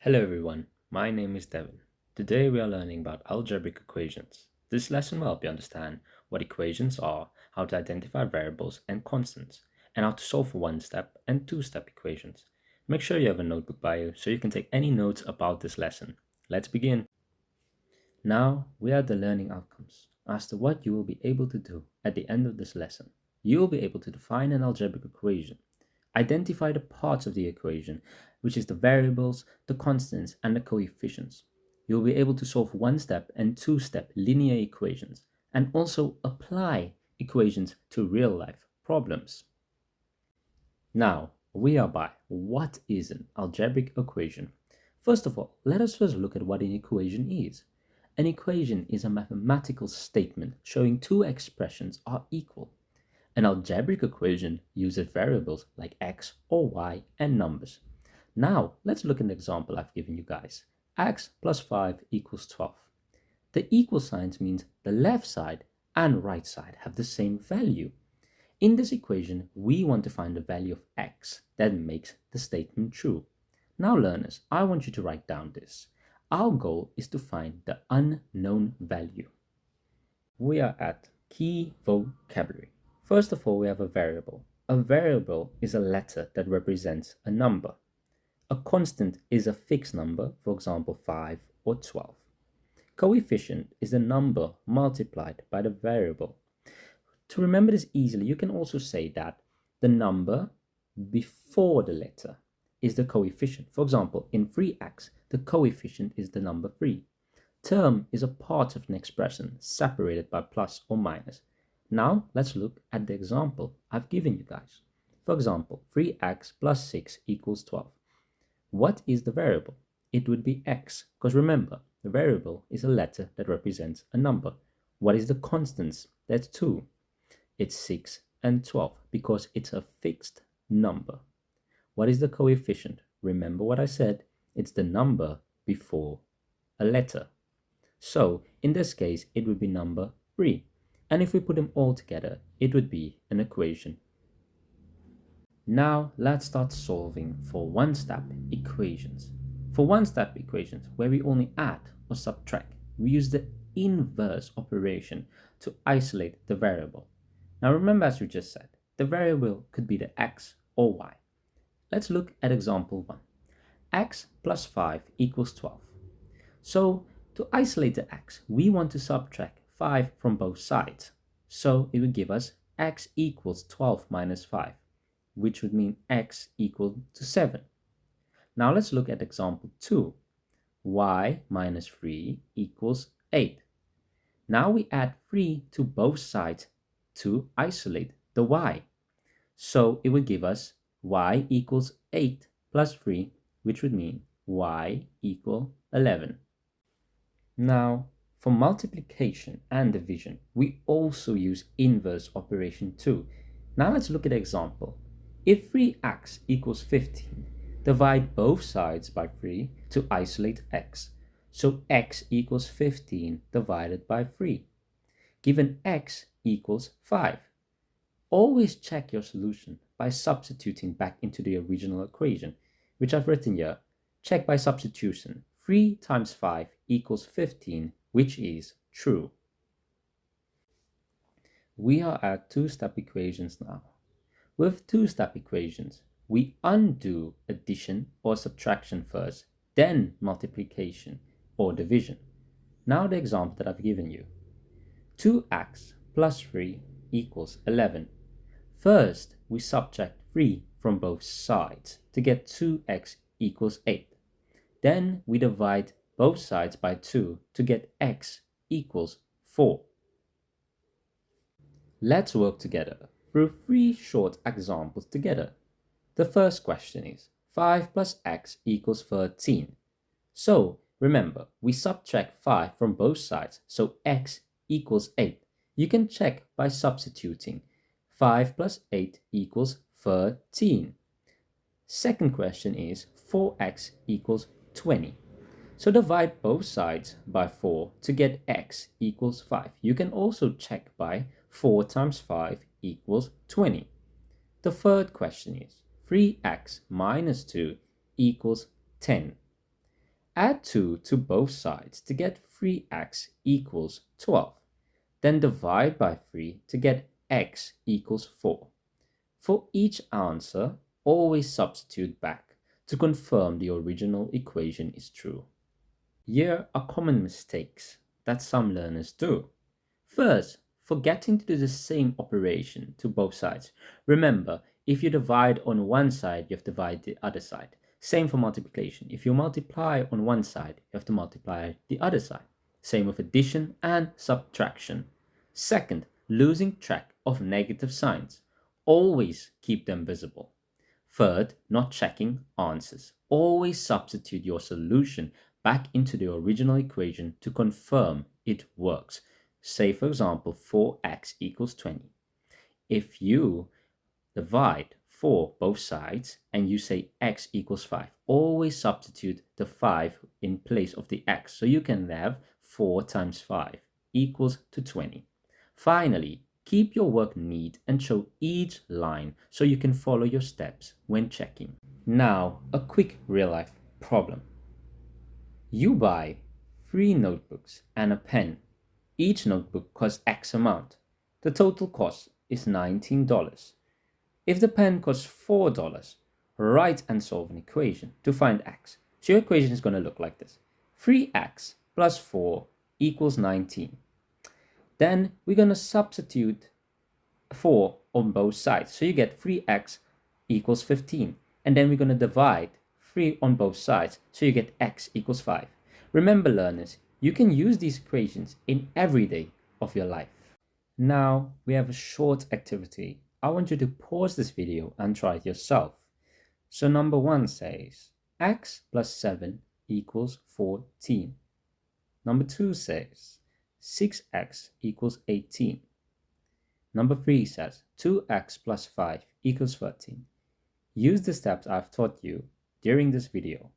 Hello everyone, my name is Devin. Today we are learning about algebraic equations. This lesson will help you understand what equations are, how to identify variables and constants, and how to solve one-step and two-step equations. Make sure you have a notebook by you so you can take any notes about this lesson. Let's begin. Now we are at the learning outcomes as to what you will be able to do at the end of this lesson. You will be able to define an algebraic equation, identify the parts of the equation, which is the variables, the constants, and the coefficients. You'll be able to solve one-step and two-step linear equations, and also apply equations to real-life problems. Now, we are by what is an algebraic equation? First of all, let us first look at what an equation is. An equation is a mathematical statement showing two expressions are equal. An algebraic equation uses variables like x or y and numbers. Now, let's look at an example I've given you guys. X plus 5 equals 12. The equal signs means the left side and right side have the same value. In this equation, we want to find the value of x that makes the statement true. Now learners, I want you to write down this. Our goal is to find the unknown value. We are at key vocabulary. First of all, we have a variable. A variable is a letter that represents a number. A constant is a fixed number, for example 5 or 12. Coefficient is the number multiplied by the variable. To remember this easily, you can also say that the number before the letter is the coefficient. For example, in 3x, the coefficient is the number 3. Term is a part of an expression separated by plus or minus. Now, let's look at the example I've given you guys. For example, 3x plus 6 equals 12. What is the variable? It would be x, because remember, the variable is a letter that represents a number. What is the constants? That's 2. It's 6 and 12, because it's a fixed number. What is the coefficient? Remember what I said, it's the number before a letter. So, in this case, it would be number 3. And if we put them all together, it would be an equation. Now, let's start solving for one-step equations. For one-step equations, where we only add or subtract, we use the inverse operation to isolate the variable. Now, remember as we just said, the variable could be the x or y. Let's look at example 1. X plus 5 equals 12. So, to isolate the x, we want to subtract 5 from both sides. So, it would give us x equals 12 minus 5, which would mean x equal to 7. Now, let's look at example 2. Y minus 3 equals 8. Now, we add 3 to both sides to isolate the y. So, it would give us y equals 8 plus 3, which would mean y equal 11. Now, for multiplication and division, we also use inverse operation too. Now let's look at an example. If 3x equals 15, divide both sides by 3 to isolate x. So x equals 15 divided by 3. Given x equals 5. Always check your solution by substituting back into the original equation, which I've written here. Check by substitution. 3 times 5 equals 15, which is true. We are at two-step equations now. With two-step equations, we undo addition or subtraction first, then multiplication or division. Now the example that I've given you. 2x plus 3 equals 11. First, we subtract 3 from both sides to get 2x equals 8. Then we divide both sides by 2 to get x equals 4. Let's work together through 3 short examples together. The first question is 5 plus x equals 13. So remember, we subtract 5 from both sides, so x equals 8. You can check by substituting. 5 plus 8 equals 13. Second question is 4x equals 20. So divide both sides by 4 to get x equals 5. You can also check by 4 times 5 equals 20. The third question is 3x minus 2 equals 10. Add 2 to both sides to get 3x equals 12. Then divide by 3 to get x equals 4. For each answer, always substitute back to confirm the original equation is true. Here are common mistakes that some learners do. First, forgetting to do the same operation to both sides. Remember, if you divide on one side, you have to divide the other side. Same for multiplication. If you multiply on one side, you have to multiply the other side. Same with addition and subtraction. Second, losing track of negative signs. Always keep them visible. Third, not checking answers. Always substitute your solution back into the original equation to confirm it works. Say, for example, 4x equals 20. If you divide 4 both sides and you say x equals 5, always substitute the 5 in place of the x. So you can have 4 times 5 equals to 20. Finally, keep your work neat and show each line so you can follow your steps when checking. Now, a quick real-life problem. You buy 3 notebooks and a pen. Each notebook costs X amount. The total cost is $19. If the pen costs $4, write and solve an equation to find X. So your equation is going to look like this. 3x plus 4 equals 19. Then we're going to substitute 4 on both sides. So you get 3x equals 15. And then we're going to divide 3 on both sides. So you get x equals 5. Remember, learners, you can use these equations in every day of your life. Now we have a short activity. I want you to pause this video and try it yourself. So number 1 says x plus 7 equals 14. Number 2 says 6x equals 18. Number 3 says 2x plus 5 equals 13. Use the steps I've taught you during this video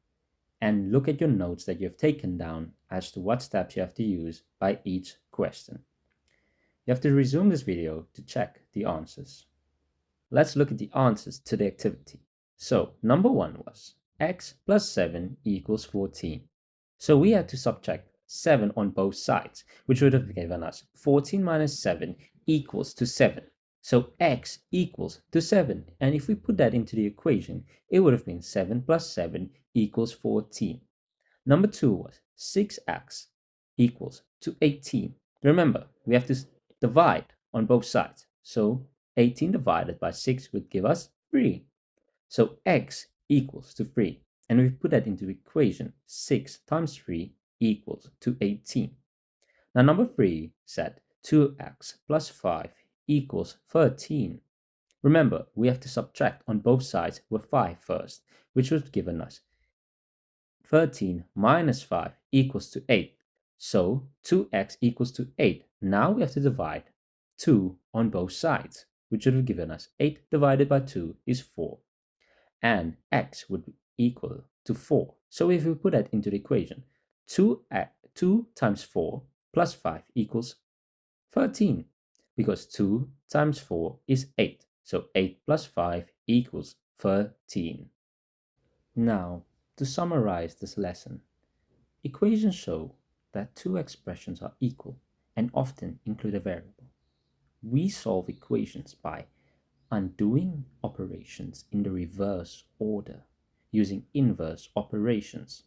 and look at your notes that you have taken down as to what steps you have to use by each question. You have to resume this video to check the answers. Let's look at the answers to the activity. So number 1 was x plus 7 equals 14. So we had to subtract 7 on both sides, which would have given us 14 minus 7 equals to 7. So x equals to 7. And if we put that into the equation, it would have been 7 plus 7 equals 14. Number 2 was 6x equals to 18. Remember, we have to divide on both sides. So 18 divided by 6 would give us 3. So x equals to 3. And we put that into the equation, 6 times 3 equals to 18. Now number 3 said 2x plus 5 equals 13. Remember, we have to subtract on both sides with 5 first, which would have given us 13 minus 5 equals to 8. So 2x equals to 8. Now we have to divide 2 on both sides, which would have given us 8 divided by 2 is 4. And x would equal to 4. So if we put that into the equation, 2 times 4 plus 5 equals 13. Because 2 times 4 is 8. So 8 plus 5 equals 13. Now, to summarize this lesson, equations show that two expressions are equal and often include a variable. We solve equations by undoing operations in the reverse order using inverse operations.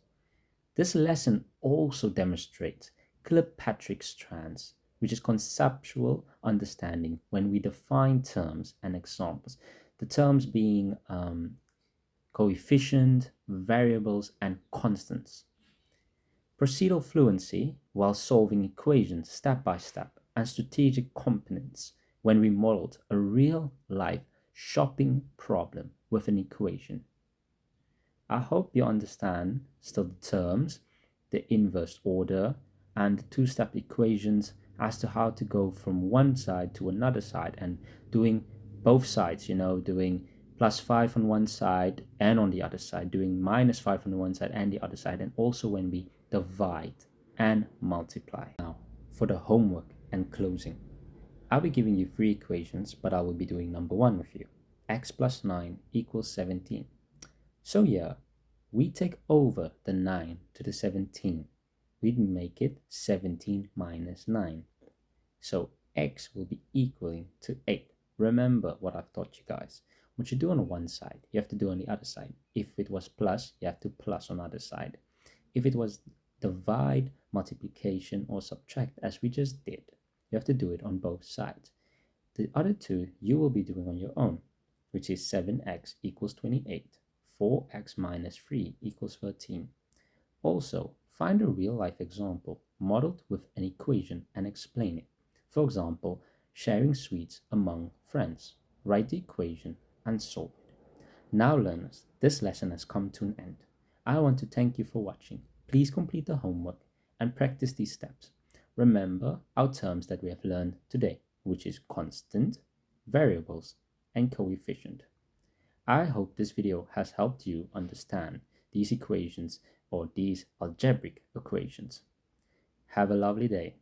This lesson also demonstrates Kilpatrick strands, which is conceptual understanding when we define terms and examples. The terms being coefficient, variables, and constants. Procedural fluency while solving equations step by step, and strategic competence when we modeled a real-life shopping problem with an equation. I hope you understand still the terms, the inverse order, and the two-step equations as to how to go from one side to another side and doing both sides, doing plus 5 on one side and on the other side, doing minus 5 on one side and the other side, and also when we divide and multiply. Now, for the homework and closing, I'll be giving you 3 equations, but I will be doing number 1 with you. X plus 9 equals 17. So here, we take over the 9 to the 17. We'd make it 17 minus 9. So x will be equaling to 8. Remember what I've taught you guys. What you do on one side, you have to do on the other side. If it was plus, you have to plus on the other side. If it was divide, multiplication, or subtract, as we just did, you have to do it on both sides. The other two you will be doing on your own, which is 7x equals 28, 4x minus 3 equals 13. Also, find a real-life example modeled with an equation and explain it. For example, sharing sweets among friends. Write the equation and solve it. Now learners, this lesson has come to an end. I want to thank you for watching. Please complete the homework and practice these steps. Remember our terms that we have learned today, which is constant, variables, and coefficient. I hope this video has helped you understand these equations or these algebraic equations. Have a lovely day.